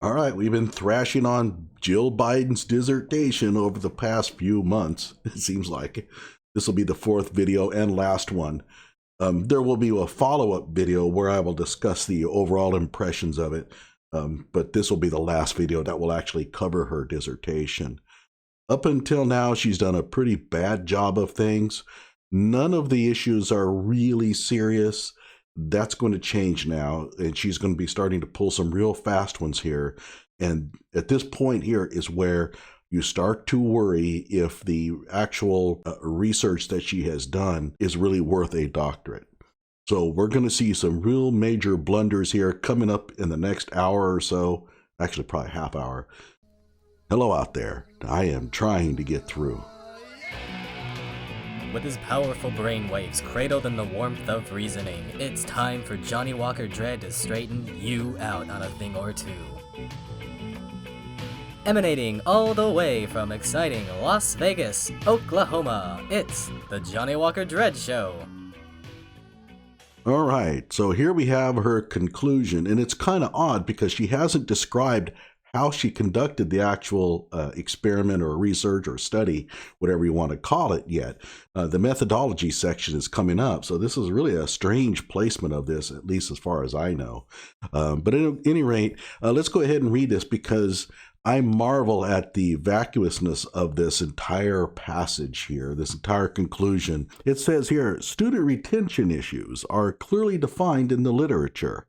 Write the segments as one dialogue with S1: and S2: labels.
S1: All right, we've been thrashing on Jill Biden's dissertation over the past few months. It seems like this will be the fourth video and last one. There will be a follow-up video where I will discuss the overall impressions of it, but this will be the last video that will actually cover her dissertation. Up until now, she's done a pretty bad job of things. None of the issues are really serious. That's going to change now, and she's going to be starting to pull some real fast ones here. And at this point here is where you start to worry if the actual research that she has done is really worth a doctorate. So we're going to see some real major blunders here coming up in the next hour or so, actually probably half hour. Hello out there. I am trying to get through.
S2: With his powerful brainwaves cradled in the warmth of reasoning, it's time for Johnny Walker Dread to straighten you out on a thing or two. Emanating all the way from exciting Las Vegas, Oklahoma, it's the Johnny Walker Dread Show.
S1: All right, so here we have her conclusion, and it's kind of odd because she hasn't described how she conducted the actual experiment or research or study, whatever you want to call it yet. The methodology section is coming up, so this is really a strange placement of this, at least as far as I know. But at any rate, let's go ahead and read this because I marvel at the vacuousness of this entire passage here, this entire conclusion. It says here, student retention issues are clearly defined in the literature.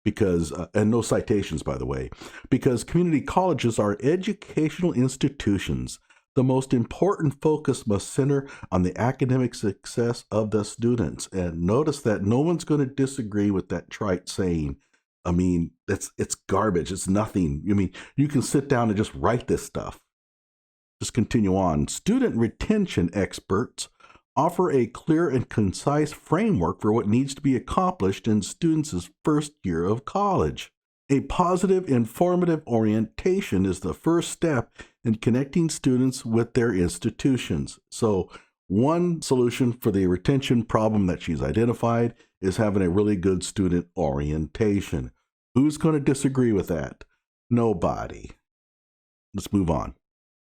S1: Because, and no citations, by the way, because community colleges are educational institutions. The most important focus must center on the academic success of the students. And notice that no one's going to disagree with that trite saying. I mean, it's garbage. It's nothing. I mean, you can sit down and just write this stuff. Just continue on. Student retention experts offer a clear and concise framework for what needs to be accomplished in students' first year of college. A positive, informative orientation is the first step in connecting students with their institutions. So one solution for the retention problem that she's identified is having a really good student orientation. Who's going to disagree with that? Nobody. Let's move on.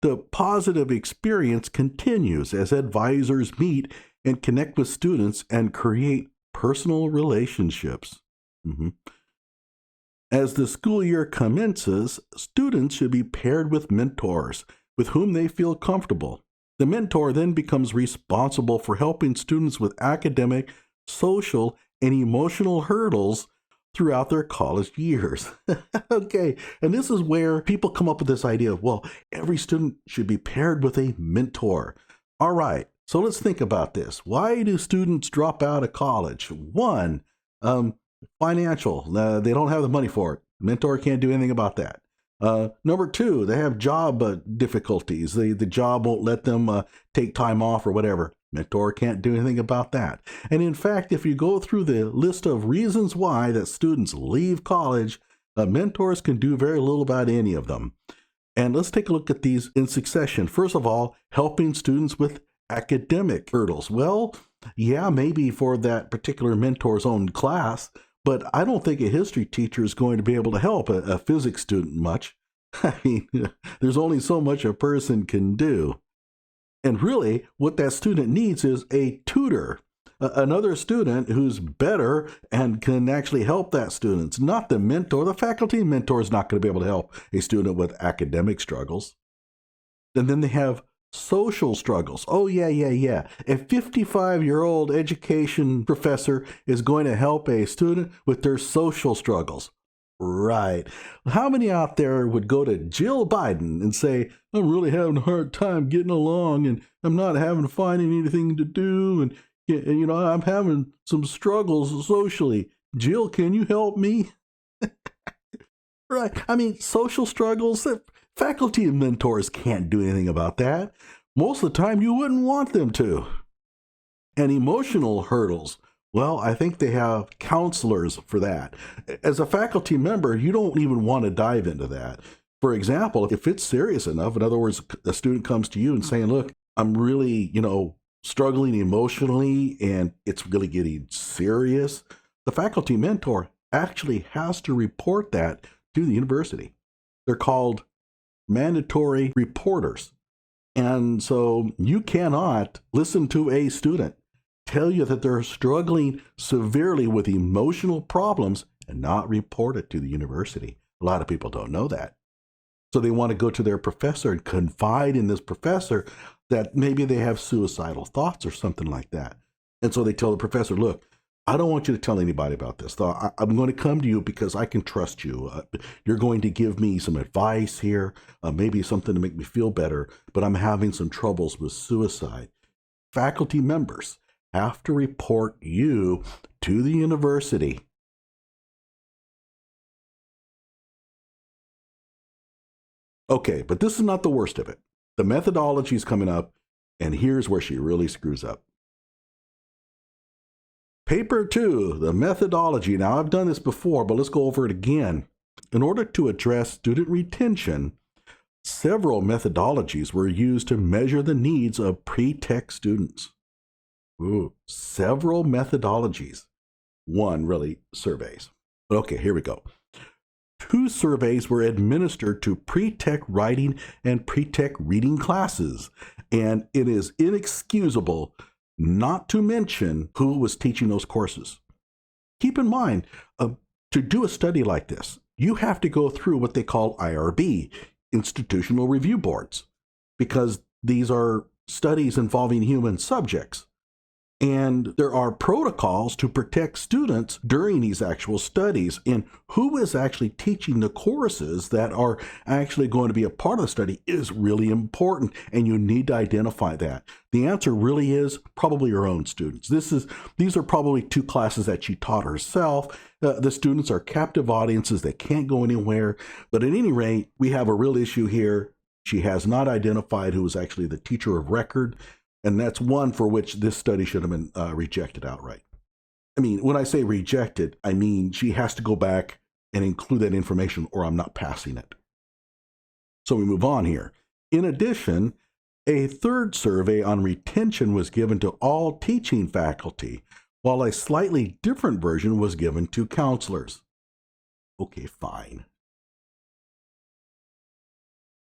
S1: The positive experience continues as advisors meet and connect with students and create personal relationships. As the school year commences, students should be paired with mentors with whom they feel comfortable. The mentor then becomes responsible for helping students with academic, social, and emotional hurdles throughout their college years. Okay, and this is where people come up with this idea of, well, every student should be paired with a mentor. All right, so let's think about this. Why do students drop out of college? One, financial. They don't have the money for it. Mentor can't do anything about that. Number two, they have job difficulties. The job won't let them take time off or whatever. Mentor can't do anything about that. And in fact, if you go through the list of reasons why that students leave college, mentors can do very little about any of them. And let's take a look at these in succession. First of all, helping students with academic hurdles. Well, yeah, maybe for that particular mentor's own class, but I don't think a history teacher is going to be able to help a physics student much. I mean, there's only so much a person can do. And really, what that student needs is a tutor, another student who's better and can actually help that student. It's not the mentor. The faculty mentor is not going to be able to help a student with academic struggles. And then they have social struggles. Oh, yeah. A 55-year-old education professor is going to help a student with their social struggles. Right. How many out there would go to Jill Biden and say, I'm really having a hard time getting along and I'm not finding anything to do and you know, I'm having some struggles socially. Jill, can you help me? Right. I mean, social struggles, faculty and mentors can't do anything about that. Most of the time, you wouldn't want them to. And emotional hurdles. Well, I think they have counselors for that. As a faculty member, you don't even want to dive into that. For example, if it's serious enough, in other words, a student comes to you and saying, look, I'm really, struggling emotionally and it's really getting serious, the faculty mentor actually has to report that to the university. They're called mandatory reporters. And so you cannot listen to a student tell you that they're struggling severely with emotional problems and not report it to the university. A lot of people don't know that. So they want to go to their professor and confide in this professor that maybe they have suicidal thoughts or something like that. And so they tell the professor, look, I don't want you to tell anybody about this. I'm going to come to you because I can trust you. You're going to give me some advice here, maybe something to make me feel better, but I'm having some troubles with suicide. Faculty members have to report you to the university. Okay, but this is not the worst of it. The methodology is coming up, and here's where she really screws up. Paper 2, the methodology. Now, I've done this before, but let's go over it again. In order to address student retention, several methodologies were used to measure the needs of pre-tech students. Several methodologies. One, really, surveys. Okay, here we go. 2 surveys were administered to pre-tech writing and pre-tech reading classes, and it is inexcusable not to mention who was teaching those courses. Keep in mind, to do a study like this, you have to go through what they call IRB, Institutional Review Boards, because these are studies involving human subjects. And there are protocols to protect students during these actual studies. And who is actually teaching the courses that are actually going to be a part of the study is really important. And you need to identify that. The answer really is probably your own students. These are probably 2 classes that she taught herself. The students are captive audiences that can't go anywhere. But at any rate, we have a real issue here. She has not identified who was actually the teacher of record. And that's one for which this study should have been rejected outright. I mean, when I say rejected, I mean she has to go back and include that information or I'm not passing it. So we move on here. In addition, a 3rd survey on retention was given to all teaching faculty, while a slightly different version was given to counselors. Okay, fine.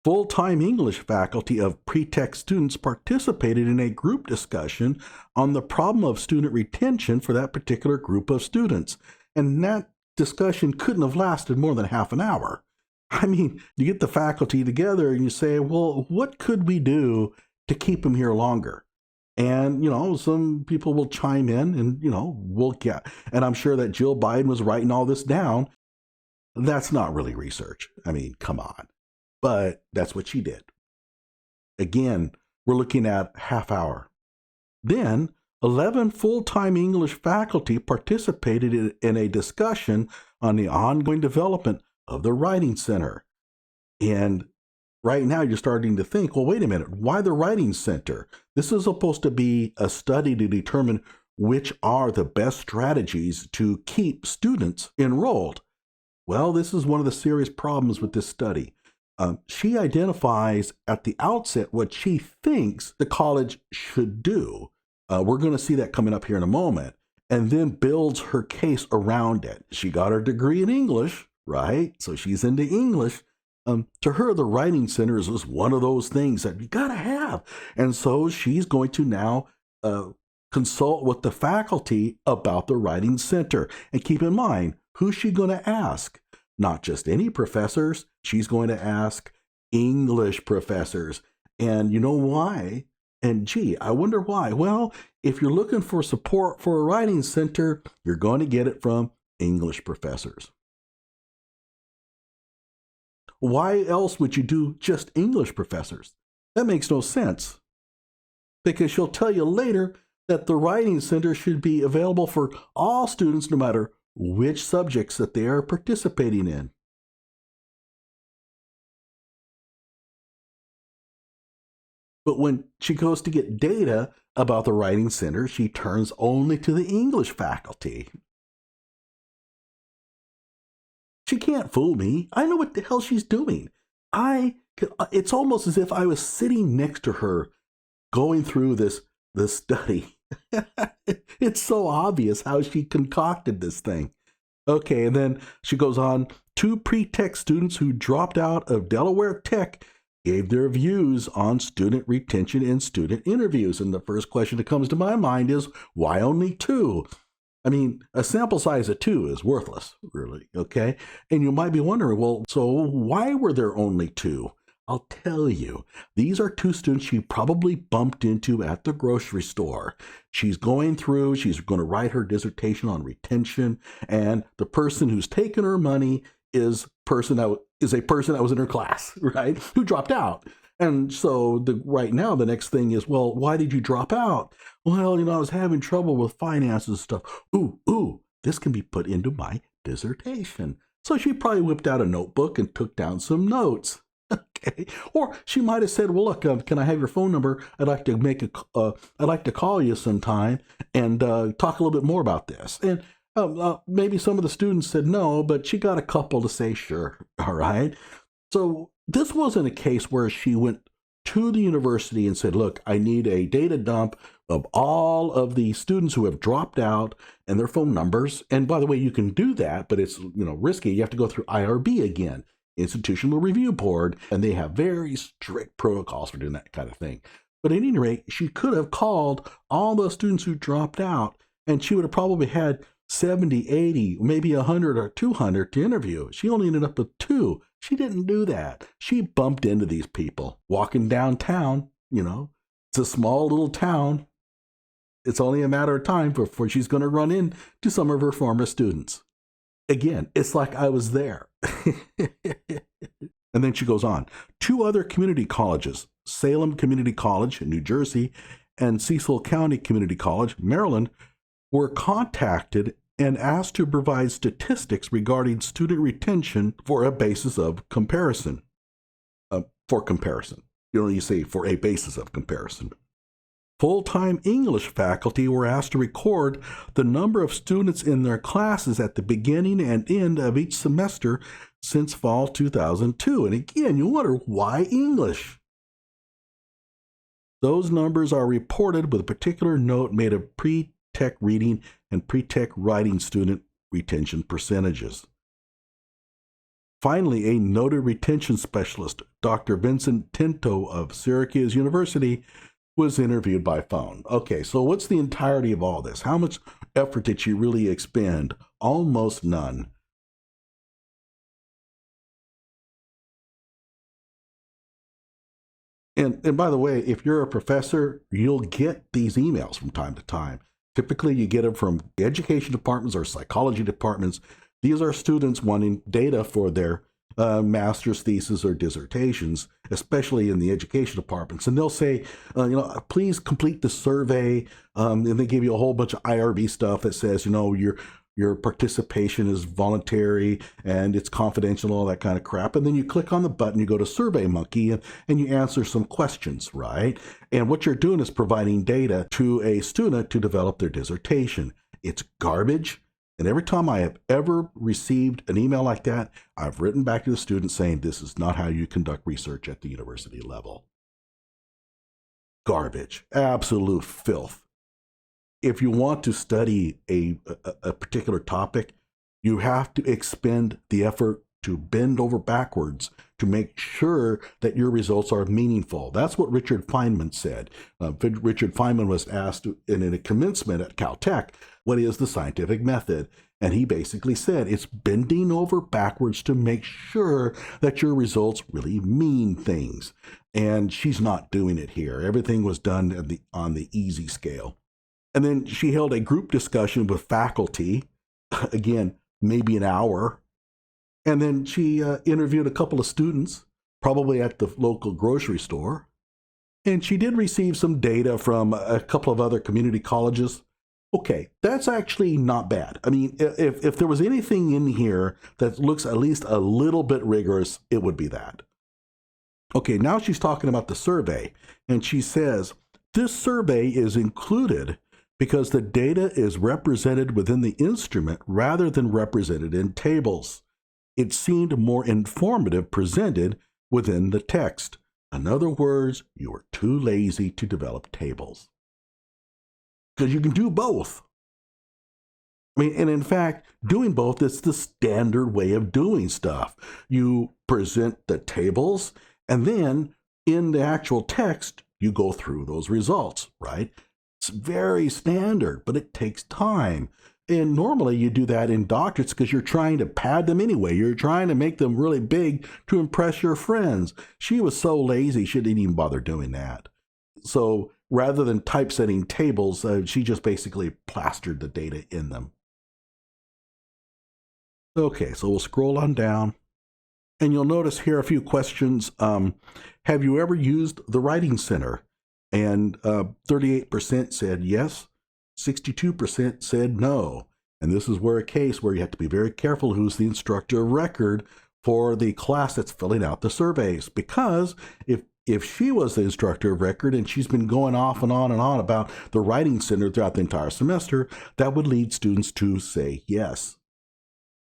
S1: Full-time English faculty of pre-tech students participated in a group discussion on the problem of student retention for that particular group of students. And that discussion couldn't have lasted more than half an hour. I mean, you get the faculty together and you say, well, what could we do to keep them here longer? And, some people will chime in and, we'll get. And I'm sure that Jill Biden was writing all this down. That's not really research. I mean, come on. But that's what she did. Again, we're looking at half hour. Then 11 full-time English faculty participated in a discussion on the ongoing development of the Writing Center. And right now you're starting to think, well, wait a minute, why the Writing Center? This is supposed to be a study to determine which are the best strategies to keep students enrolled. Well, this is one of the serious problems with this study. She identifies at the outset what she thinks the college should do. We're going to see that coming up here in a moment, and then builds her case around it. She got her degree in English, right? So she's into English. To her, the Writing Center is one of those things that you got to have. And so she's going to now consult with the faculty about the Writing Center. And keep in mind, who's she going to ask? Not just any professors. She's going to ask English professors. And you know why? And gee, I wonder why. Well, if you're looking for support for a Writing Center, you're going to get it from English professors. Why else would you do just English professors? That makes no sense. Because she'll tell you later that the Writing Center should be available for all students no matter which subjects that they are participating in. But when she goes to get data about the Writing Center, she turns only to the English faculty. She can't fool me. I know what the hell she's doing. It's almost as if I was sitting next to her going through this study. It's so obvious how she concocted this thing. Okay, and then she goes on 2 pre-tech students who dropped out of Delaware Tech gave their views on student retention and student interviews. And the first question that comes to my mind is, why only 2? I mean, a sample size of 2 is worthless, really, okay? And you might be wondering, well, so why were there only 2? I'll tell you, these are 2 students she probably bumped into at the grocery store. She's going to write her dissertation on retention, and the person who's taken her money is a person that was in her class, right, who dropped out. And so right now, the next thing is, well, why did you drop out? Well, I was having trouble with finances and stuff. Ooh, this can be put into my dissertation. So she probably whipped out a notebook and took down some notes. Okay. Or she might have said, well, look, can I have your phone number? I'd like to call you sometime and talk a little bit more about this. And maybe some of the students said no, but she got a couple to say sure. All right. So this wasn't a case where she went to the university and said, look, I need a data dump of all of the students who have dropped out and their phone numbers. And by the way, you can do that, but it's risky. You have to go through IRB again, Institutional Review Board, and they have very strict protocols for doing that kind of thing. But at any rate, she could have called all the students who dropped out, and she would have probably had 70, 80, maybe 100 or 200 to interview. She only ended up with 2. She didn't do that. She bumped into these people walking downtown. It's a small little town. It's only a matter of time before she's going to run into some of her former students. Again, it's like I was there. And then she goes on. 2 other community colleges, Salem Community College in New Jersey and Cecil County Community College, Maryland, were contacted and asked to provide statistics regarding student retention for a basis of comparison. You say for a basis of comparison. Full-time English faculty were asked to record the number of students in their classes at the beginning and end of each semester since fall 2002. And again, you wonder, why English? Those numbers are reported with a particular note made of pre-tech reading and pre-tech writing student retention percentages. Finally, a noted retention specialist, Dr. Vincent Tinto of Syracuse University, was interviewed by phone. Okay, so what's the entirety of all this? How much effort did she really expend? Almost none. And by the way, if you're a professor, you'll get these emails from time to time. Typically, you get them from education departments or psychology departments. These are students wanting data for their master's thesis or dissertations, especially in the education departments. And they'll say, please complete the survey. And they give you a whole bunch of IRB stuff that says, your participation is voluntary and it's confidential, all that kind of crap. And then you click on the button, you go to SurveyMonkey, and you answer some questions, right? And what you're doing is providing data to a student to develop their dissertation. It's garbage. And every time I have ever received an email like that, I've written back to the student saying, this is not how you conduct research at the university level. Garbage. Absolute filth. If you want to study a particular topic, you have to expend the effort to bend over backwards to make sure that your results are meaningful. That's what Richard Feynman said. Richard Feynman was asked in a commencement at Caltech, what is the scientific method? And he basically said it's bending over backwards to make sure that your results really mean things. And she's not doing it here. Everything was done on the easy scale. And then she held a group discussion with faculty, again, maybe an hour. And then she interviewed a couple of students, probably at the local grocery store. And she did receive some data from a couple of other community colleges. Okay, that's actually not bad. I mean, if there was anything in here that looks at least a little bit rigorous, it would be that. Okay, now she's talking about the survey. And she says, this survey is included because the data is represented within the instrument rather than represented in tables. It seemed more informative presented within the text. In other words, you were too lazy to develop tables. Because you can do both. I mean, and in fact, doing both is the standard way of doing stuff. You present the tables, and then in the actual text, you go through those results, right? It's very standard, but it takes time. And normally you do that in doctorates because you're trying to pad them anyway. You're trying to make them really big to impress your friends. She was so lazy, she didn't even bother doing that. So rather than typesetting tables, she just basically plastered the data in them. Okay, so we'll scroll on down. And you'll notice here a few questions. Have you ever used the Writing Center? And 38% said yes. 62% said no. And this is where a case where you have to be very careful who's the instructor of record for the class that's filling out the surveys. Because if she was the instructor of record and she's been going off and on about the Writing Center throughout the entire semester, that would lead students to say yes.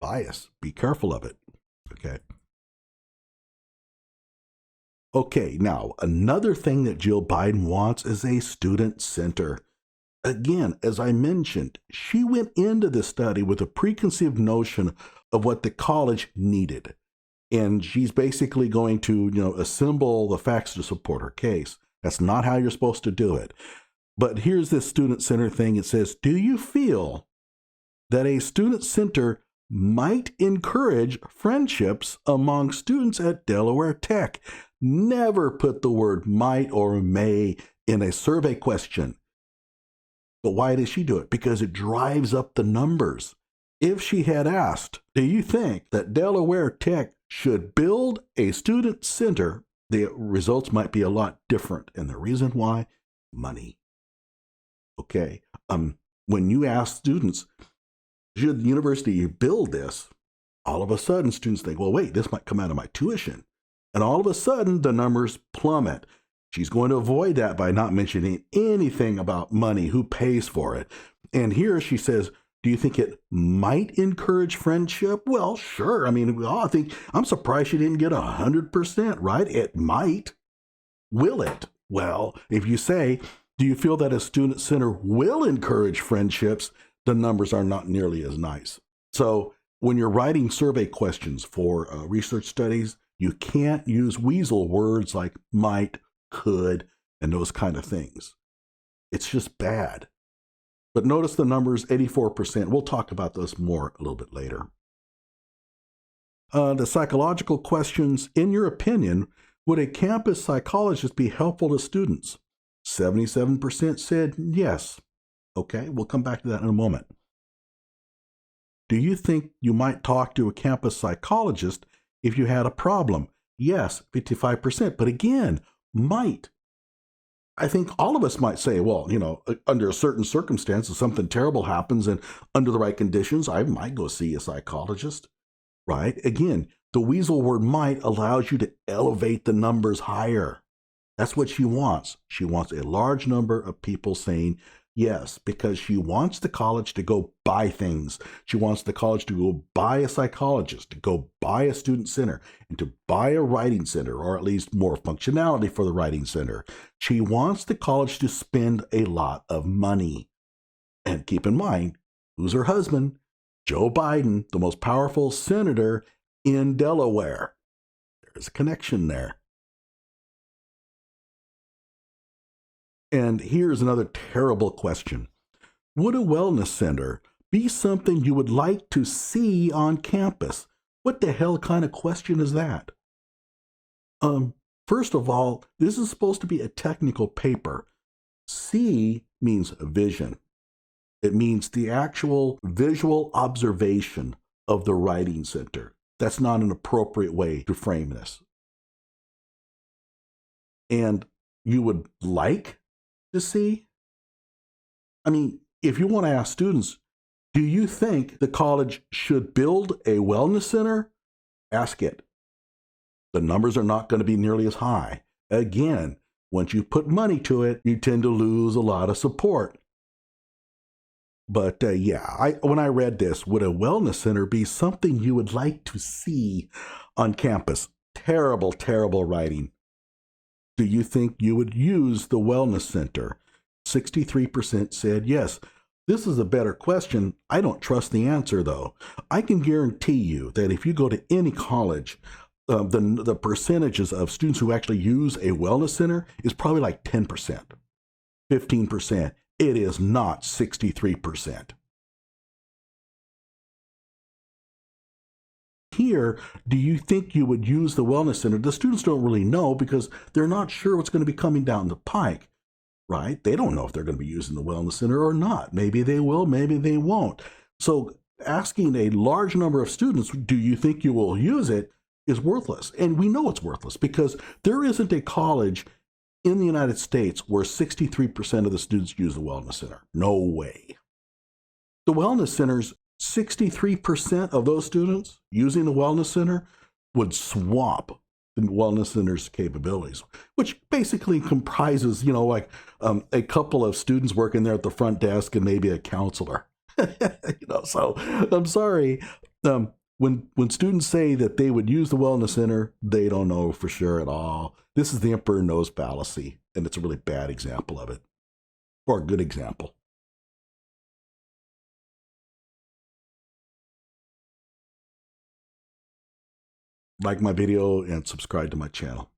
S1: Bias. Be careful of it. Okay. Okay, now another thing that Jill Bident wants is a student center. Again, as I mentioned, she went into this study with a preconceived notion of what the college needed. And she's basically going to, assemble the facts to support her case. That's not how you're supposed to do it. But here's this student center thing. It says, do you feel that a student center might encourage friendships among students at Delaware Tech? Never put the word might or may in a survey question. But why does she do it? Because it drives up the numbers. If she had asked, do you think that Delaware Tech should build a student center, the results might be a lot different. And the reason why? Money. Okay. When you ask students, should the university build this? All of a sudden, students think, well, wait, this might come out of my tuition. And all of a sudden, the numbers plummet. She's going to avoid that by not mentioning anything about money, who pays for it. And here she says, do you think it might encourage friendship? Well, sure. I mean, I'm surprised she didn't get 100%, right? It might. Will it? Well, if you say, do you feel that a student center will encourage friendships? The numbers are not nearly as nice. So when you're writing survey questions for research studies, you can't use weasel words like might, could, and those kind of things. It's just bad. But notice the numbers, 84%. We'll talk about this more a little bit later. The psychological questions, in your opinion, would a campus psychologist be helpful to students? 77% said yes. Okay, we'll come back to that in a moment. Do you think you might talk to a campus psychologist if you had a problem? Yes, 55%. But again, might. I think all of us might say, well, under a certain circumstance, if something terrible happens and under the right conditions, I might go see a psychologist, right? Again, the weasel word might allows you to elevate the numbers higher. That's what she wants. She wants a large number of people saying yes, because she wants the college to go buy things. She wants the college to go buy a psychologist, to go buy a student center, and to buy a writing center, or at least more functionality for the writing center. She wants the college to spend a lot of money. And keep in mind, who's her husband? Joe Biden, the most powerful senator in Delaware. There's a connection there. And here's another terrible question. Would a wellness center be something you would like to see on campus? What the hell kind of question is that? First of all, this is supposed to be a technical paper. See means vision. It means the actual visual observation of the writing center. That's not an appropriate way to frame this. And you would like to see? I mean, if you want to ask students, do you think the college should build a wellness center? Ask it. The numbers are not going to be nearly as high. Again, once you put money to it, you tend to lose a lot of support. But when I read this, would a wellness center be something you would like to see on campus? Terrible, terrible writing. Do you think you would use the wellness center? 63% said yes. This is a better question. I don't trust the answer, though. I can guarantee you that if you go to any college, the percentages of students who actually use a wellness center is probably like 10%, 15%. It is not 63%. Here, do you think you would use the wellness center? The students don't really know because they're not sure what's going to be coming down the pike, right? They don't know if they're going to be using the wellness center or not. Maybe they will, maybe they won't. So asking a large number of students, do you think you will use it, is worthless. And we know it's worthless because there isn't a college in the United States where 63% of the students use the wellness center. No way. The wellness centers, 63% of those students using the wellness center would swap the wellness center's capabilities, which basically comprises, like a couple of students working there at the front desk and maybe a counselor. So I'm sorry. When students say that they would use the wellness center, they don't know for sure at all. This is the emperor knows fallacy, and it's a really bad example of it, or a good example. Like my video and subscribe to my channel.